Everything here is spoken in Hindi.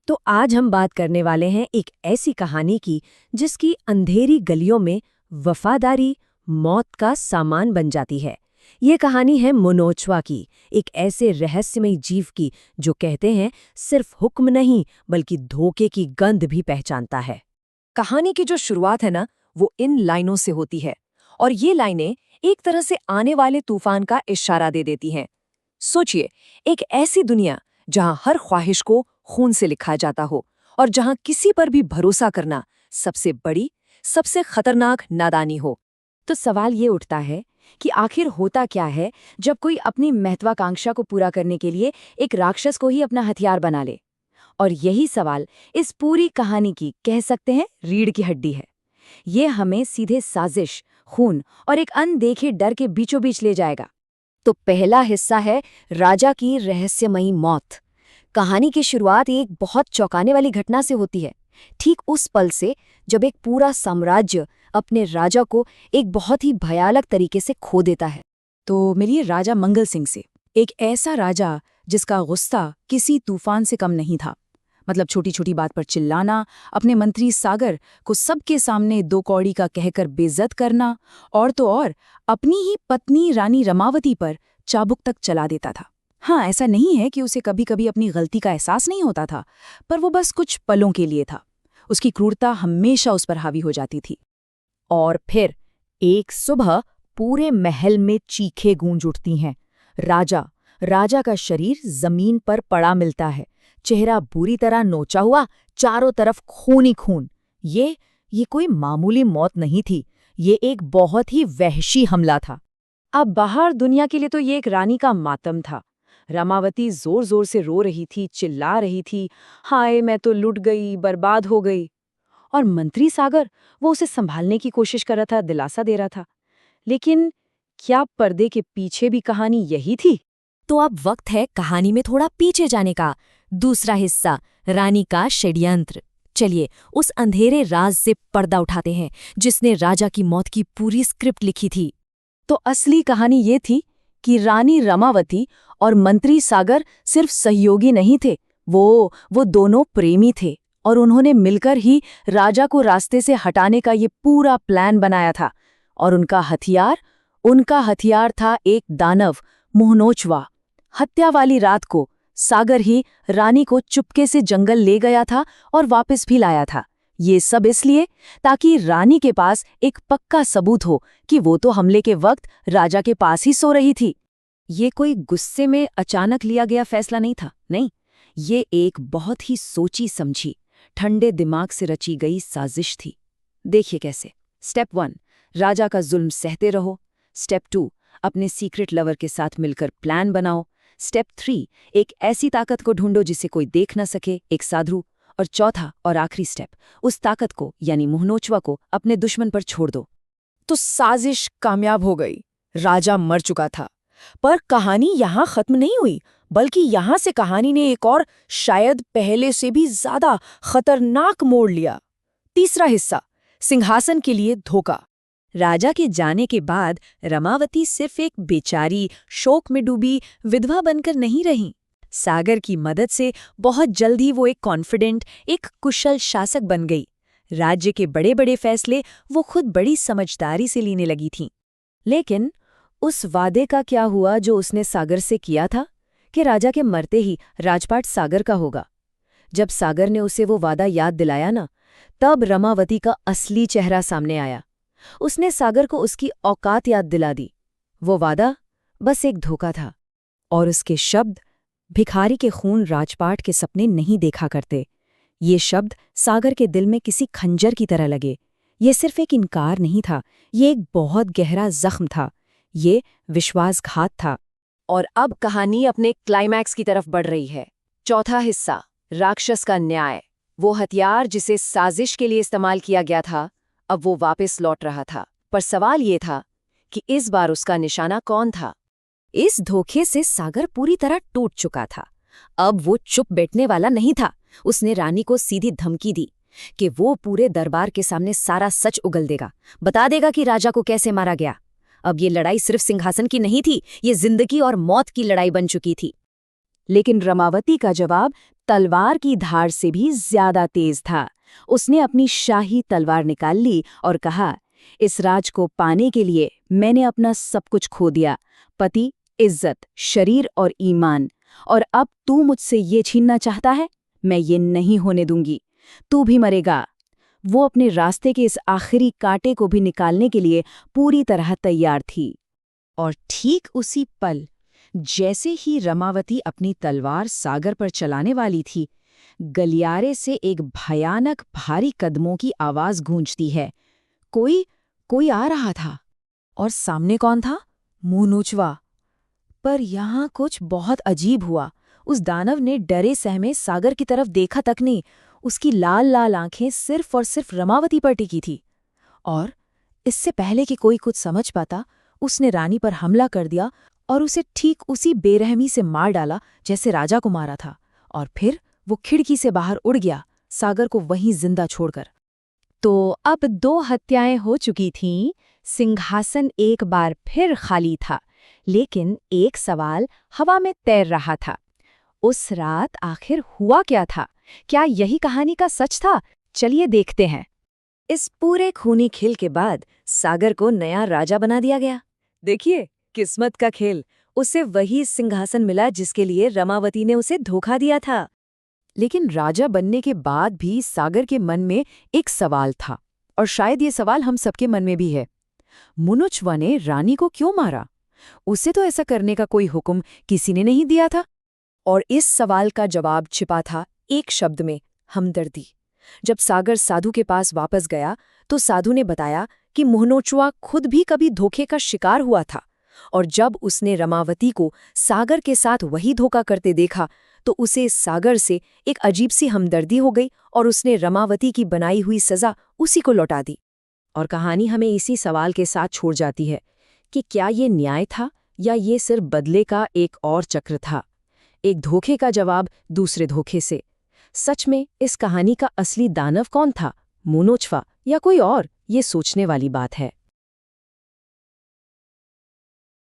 तो आज हम बात करने वाले हैं एक ऐसी कहानी की जिसकी अंधेरी गलियों में वफादारी मौत का सामान बन जाती है। ये कहानी है मोनोचवा की, एक ऐसे रहस्यमयी जीव की जो कहते हैं सिर्फ हुक्म नहीं बल्कि धोखे की गंध भी पहचानता है। कहानी की जो शुरुआत है ना, वो इन लाइनों से होती है और ये लाइनें एक तरह से आने वाले तूफान का इशारा दे देती हैं। सोचिए, एक ऐसी दुनिया जहां हर ख्वाहिश को खून से लिखा जाता हो और जहां किसी पर भी भरोसा करना सबसे बड़ी, सबसे खतरनाक नादानी हो। तो सवाल ये उठता है कि आखिर होता क्या है जब कोई अपनी महत्वाकांक्षा को पूरा करने के लिए एक राक्षस को ही अपना हथियार बना ले। और यही सवाल इस पूरी कहानी की, कह सकते हैं, रीढ़ की हड्डी है। ये हमें सीधे साजिश, खून और एक अनदेखे डर के बीचों बीच ले जाएगा। तो पहला हिस्सा है राजा की रहस्यमयी मौत। कहानी की शुरुआत एक बहुत चौंकाने वाली घटना से होती है। ठीक उस पल से जब एक पूरा साम्राज्य अपने राजा को एक बहुत ही भयानक तरीके से खो देता है। तो मिलिए राजा मंगल सिंह से, एक ऐसा राजा जिसका गुस्सा किसी तूफान से कम नहीं था। मतलब छोटी छोटी बात पर चिल्लाना, अपने मंत्री सागर को सबके सामने दो कौड़ी का कहकर बेइज्जत करना, और तो और अपनी ही पत्नी रानी रमावती पर चाबुक तक चला देता था। हाँ, ऐसा नहीं है कि उसे कभी कभी अपनी गलती का एहसास नहीं होता था, पर वो बस कुछ पलों के लिए था। उसकी क्रूरता हमेशा उस पर हावी हो जाती थी। और फिर एक सुबह पूरे महल में चीखें गूंज उठती हैं। राजा का शरीर जमीन पर पड़ा मिलता है, चेहरा बुरी तरह नोचा हुआ, चारों तरफ खून ही खून। ये कोई मामूली मौत नहीं थी, ये एक बहुत ही वहशी हमला था। अब बाहर दुनिया के लिए तो ये एक रानी का मातम था। रमावती जोर जोर से रो रही थी, चिल्ला रही थी, हाय मैं तो लुट गई, बर्बाद हो गई। और मंत्री सागर, वो उसे संभालने की कोशिश कर रहा था, दिलासा दे रहा था। लेकिन क्या पर्दे के पीछे भी कहानी यही थी? तो अब वक्त है कहानी में थोड़ा पीछे जाने का। दूसरा हिस्सा, रानी का षड्यंत्र। चलिए उस अंधेरे राज से पर्दा उठाते हैं जिसने राजा की मौत की पूरी स्क्रिप्ट लिखी थी। तो असली कहानी ये थी कि रानी रमावती और मंत्री सागर सिर्फ सहयोगी नहीं थे, वो दोनों प्रेमी थे और उन्होंने मिलकर ही राजा को रास्ते से हटाने का ये पूरा प्लान बनाया था। और उनका हथियार था एक दानव, मोहनोचवा। हत्या वाली रात को सागर ही रानी को चुपके से जंगल ले गया था और वापस भी लाया था। ये सब इसलिए ताकि रानी के पास एक पक्का सबूत हो कि वो तो हमले के वक्त राजा के पास ही सो रही थी। ये कोई गुस्से में अचानक लिया गया फैसला नहीं था, नहीं, ये एक बहुत ही सोची समझी, ठंडे दिमाग से रची गई साजिश थी। देखिए कैसे। स्टेप 1, राजा का जुल्म सहते रहो। स्टेप 2, अपने सीक्रेट लवर के साथ मिलकर प्लान बनाओ। स्टेप 3, एक ऐसी ताकत को ढूंढो जिसे कोई देख न सके, एक साधु। और चौथा और आखिरी स्टेप, उस ताकत को यानी मोहनोचवा को अपने दुश्मन पर छोड़ दो। तो साजिश कामयाब हो गई, राजा मर चुका था। पर कहानी यहाँ खत्म नहीं हुई, बल्कि यहाँ से कहानी ने एक और, शायद पहले से भी ज्यादा खतरनाक मोड़ लिया। तीसरा हिस्सा, सिंहासन के लिए धोखा। राजा के जाने के बाद रमावती सिर्फ एक बेचारी, शोक में डूबी विधवा बनकर नहीं रही। सागर की मदद से बहुत जल्द ही वो एक कॉन्फिडेंट, एक कुशल शासक बन गई। राज्य के बड़े बड़े फैसले वो खुद बड़ी समझदारी से लेने लगी थीं। लेकिन उस वादे का क्या हुआ जो उसने सागर से किया था कि राजा के मरते ही राजपाट सागर का होगा? जब सागर ने उसे वो वादा याद दिलाया ना, तब रमावती का असली चेहरा सामने आया। उसने सागर को उसकी औकात याद दिला दी। वो वादा बस एक धोखा था, और उसके शब्द, भिखारी के खून राजपाट के सपने नहीं देखा करते। ये शब्द सागर के दिल में किसी खंजर की तरह लगे। ये सिर्फ एक इनकार नहीं था, ये एक बहुत गहरा जख्म था, ये विश्वासघात था। और अब कहानी अपने क्लाइमैक्स की तरफ बढ़ रही है। चौथा हिस्सा, राक्षस का न्याय। वो हथियार जिसे साजिश के लिए इस्तेमाल किया गया था, अब वो वापस लौट रहा था। पर सवाल ये था कि इस बार उसका निशाना कौन था? इस धोखे से सागर पूरी तरह टूट चुका था। अब वो चुप बैठने वाला नहीं था। उसने रानी को सीधी धमकी दी कि वो पूरे दरबार के सामने सारा सच उगल देगा, बता देगा कि राजा को कैसे मारा गया। अब ये लड़ाई सिर्फ सिंहासन की नहीं थी, ये जिंदगी और मौत की लड़ाई बन चुकी थी। लेकिन रमावती का जवाब तलवार की धार से भी ज्यादा तेज था। उसने अपनी शाही तलवार निकाल ली और कहा, इस राज को पाने के लिए मैंने अपना सब कुछ खो दिया, पति, इज्जत, शरीर और ईमान, और अब तू मुझसे ये छीनना चाहता है? मैं ये नहीं होने दूंगी। तू भी मरेगा। वो अपने रास्ते के इस आखिरी कांटे को भी निकालने के लिए पूरी तरह तैयार थी। और ठीक उसी पल, जैसे ही रमावती अपनी तलवार सागर पर चलाने वाली थी, गलियारे से एक भयानक भारी कदमों की आवाज गूंजती है। कोई आ रहा था। और सामने कौन था? मुनोचवा। पर यहाँ कुछ बहुत अजीब हुआ। उस दानव ने डरे सहमे सागर की तरफ देखा तक नहीं। उसकी लाल लाल आंखें सिर्फ और सिर्फ रमावती पर टिकी थी। और इससे पहले कि कोई कुछ समझ पाता, उसने रानी पर हमला कर दिया और उसे ठीक उसी बेरहमी से मार डाला जैसे राजा को मारा था। और फिर वो खिड़की से बाहर उड़ गया, सागर को वहीं जिंदा छोड़कर। तो अब 2 हत्याएं हो चुकी थीं, सिंहासन एक बार फिर खाली था, लेकिन एक सवाल हवा में तैर रहा था। उस रात आखिर हुआ क्या था? क्या यही कहानी का सच था? चलिए देखते हैं। इस पूरे खूनी खेल के बाद सागर को नया राजा बना दिया गया। देखिए, किस्मत का खेल। उसे वही सिंहासन मिला जिसके लिए रमावती ने उसे धोखा दिया था। लेकिन राजा बनने के बाद भी सागर के मन में एक सवाल था, और शायद ये सवाल हम सबके मन में भी है। मुनुचवा ने रानी को क्यों मारा? उसे तो ऐसा करने का कोई हुक्म किसी ने नहीं दिया था। और इस सवाल का जवाब छिपा था एक शब्द में, हमदर्दी। जब सागर साधु के पास वापस गया तो साधु ने बताया कि मुनोचवा खुद भी कभी धोखे का शिकार हुआ था, और जब उसने रमावती को सागर के साथ वही धोखा करते देखा तो उसे सागर से एक अजीब सी हमदर्दी हो गई और उसने रमावती की बनाई हुई सजा उसी को लौटा दी। और कहानी हमें इसी सवाल के साथ छोड़ जाती है कि क्या ये न्याय था या ये सिर्फ बदले का एक और चक्र था, एक धोखे का जवाब दूसरे धोखे से। सच में इस कहानी का असली दानव कौन था, मुनोचवा या कोई और? ये सोचने वाली बात है।